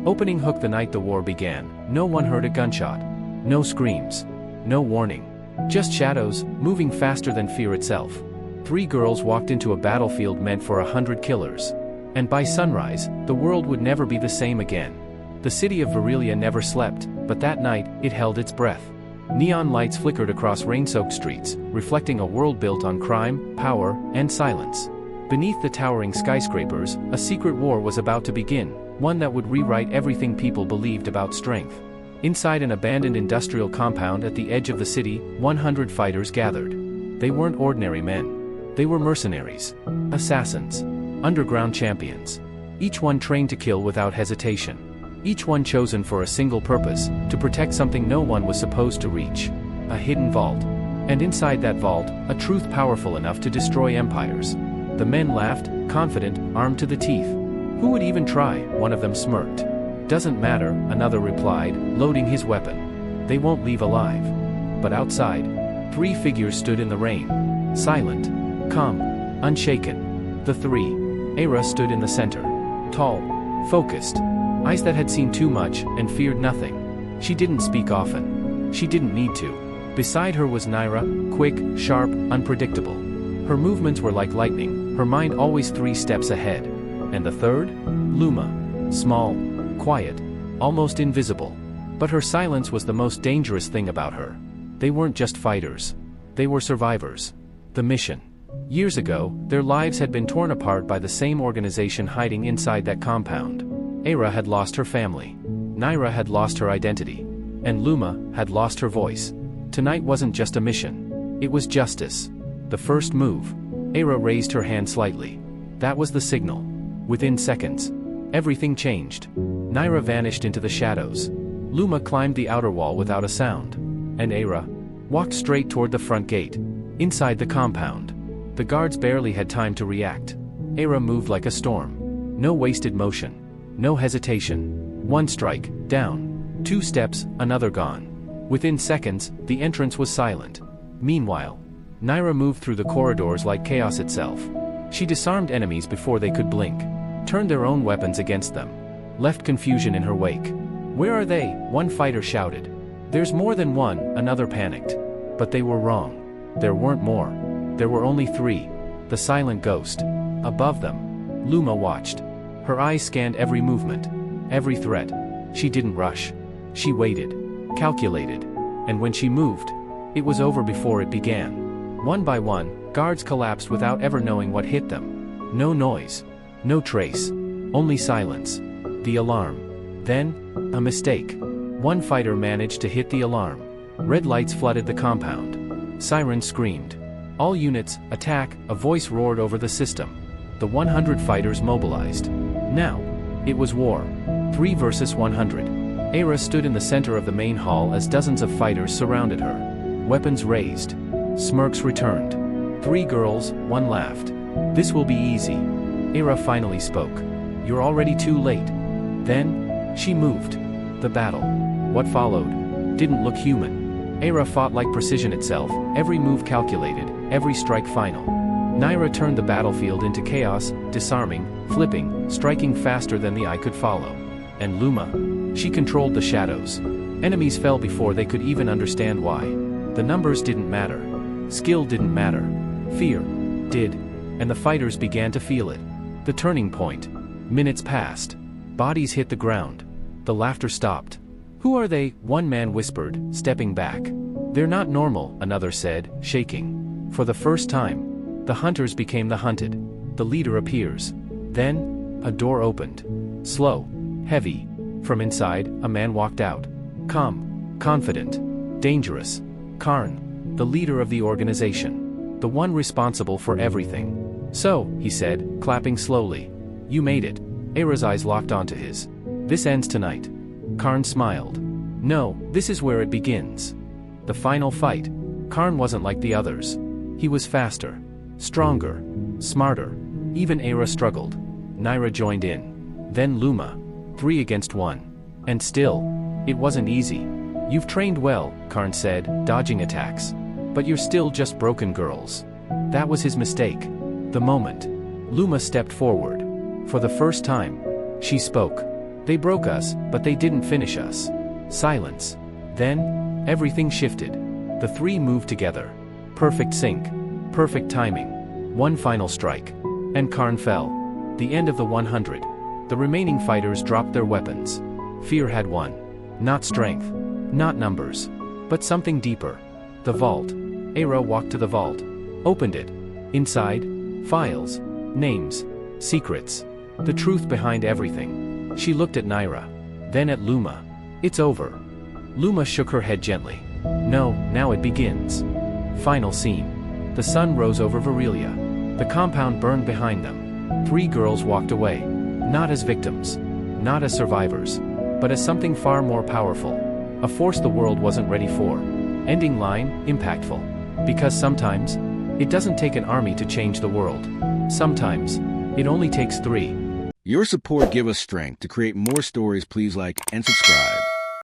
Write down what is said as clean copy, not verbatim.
Opening hook. The night the war began, no one heard a gunshot. No screams. No warning. Just shadows, moving faster than fear itself. 3 girls walked into a battlefield meant for 100 killers. And by sunrise, the world would never be the same again. The city of Virelia never slept, but that night, it held its breath. Neon lights flickered across rain-soaked streets, reflecting a world built on crime, power, and silence. Beneath the towering skyscrapers, a secret war was about to begin, one that would rewrite everything people believed about strength. Inside an abandoned industrial compound at the edge of the city, 100 fighters gathered. They weren't ordinary men. They were mercenaries. Assassins. Underground champions. Each one trained to kill without hesitation. Each one chosen for a single purpose, to protect something no one was supposed to reach. A hidden vault. And inside that vault, a truth powerful enough to destroy empires. The men laughed, confident, armed to the teeth. Who would even try? One of them smirked. Doesn't matter, another replied, loading his weapon. They won't leave alive. But outside, 3 figures stood in the rain. Silent, calm, unshaken. The 3. Aira stood in the center. Tall, focused. Eyes that had seen too much, and feared nothing. She didn't speak often. She didn't need to. Beside her was Nyra, quick, sharp, unpredictable. Her movements were like lightning, her mind always 3 steps ahead. And the third? Luma. Small, quiet, almost invisible. But her silence was the most dangerous thing about her. They weren't just fighters. They were survivors. The mission. Years ago, their lives had been torn apart by the same organization hiding inside that compound. Aira had lost her family. Nyra had lost her identity. And Luma had lost her voice. Tonight wasn't just a mission. It was justice. The first move. Aira raised her hand slightly. That was the signal. Within seconds, everything changed. Nyra vanished into the shadows. Luma climbed the outer wall without a sound. And Aira walked straight toward the front gate. Inside the compound. The guards barely had time to react. Aira moved like a storm. No wasted motion. No hesitation. 1 strike, down. 2 steps, another gone. Within seconds, the entrance was silent. Meanwhile, Nyra moved through the corridors like chaos itself. She disarmed enemies before they could blink. Turned their own weapons against them. Left confusion in her wake. "Where are they?" one fighter shouted. "There's more than one," another panicked. But they were wrong. There weren't more. There were only 3. The silent ghost. Above them. Luma watched. Her eyes scanned every movement. Every threat. She didn't rush. She waited. Calculated. And when she moved, it was over before it began. One by one, guards collapsed without ever knowing what hit them. No noise. No trace. Only silence. The alarm. Then, a mistake. One fighter managed to hit the alarm. Red lights flooded the compound. Sirens screamed. All units, attack, a voice roared over the system. The 100 fighters mobilized. Now, it was war. 3 versus 100. Aira stood in the center of the main hall as dozens of fighters surrounded her. Weapons raised. Smirks returned. 3 girls, 1 laughed. "This will be easy." Aira finally spoke. "You're already too late." Then, she moved. The battle. What followed didn't look human. Aira fought like precision itself, every move calculated, every strike final. Nyra turned the battlefield into chaos, disarming, flipping, striking faster than the eye could follow. And Luma? She controlled the shadows. Enemies fell before they could even understand why. The numbers didn't matter. Skill didn't matter. Fear did. And the fighters began to feel it. The turning point. Minutes passed. Bodies hit the ground. The laughter stopped. "Who are they?" one man whispered, stepping back. "They're not normal," another said, shaking. For the first time, the hunters became the hunted. The leader appears. Then, a door opened. Slow. Heavy. From inside, a man walked out. Calm. Confident. Dangerous. Karn. The leader of the organization. The one responsible for everything. "So," he said, clapping slowly. "You made it." Aira's eyes locked onto his. "This ends tonight." Karn smiled. "No, this is where it begins." The final fight. Karn wasn't like the others. He was faster. Stronger. Smarter. Even Aira struggled. Nyra joined in. Then Luma. 3 against 1. And still, it wasn't easy. "You've trained well," Karn said, dodging attacks. "But you're still just broken girls." That was his mistake. The moment. Luma stepped forward. For the first time, she spoke. They broke us, but they didn't finish us. Silence. Then, everything shifted. The three moved together. Perfect sync. Perfect timing. One final strike. And Karn fell. The end of the 100. The remaining fighters dropped their weapons. Fear had won. Not strength. Not numbers. But something deeper. The vault. Aira walked to the vault. Opened it. Inside, files. Names. Secrets. The truth behind everything. She looked at Nyra. Then at Luma. It's over. Luma shook her head gently. No, now it begins. Final scene. The sun rose over Virelia. The compound burned behind them. Three girls walked away. Not as victims. Not as survivors. But as something far more powerful. A force the world wasn't ready for. Ending line, impactful. Because sometimes, it doesn't take an army to change the world. Sometimes, it only takes three. Your support gives us strength to create more stories. Please like and subscribe.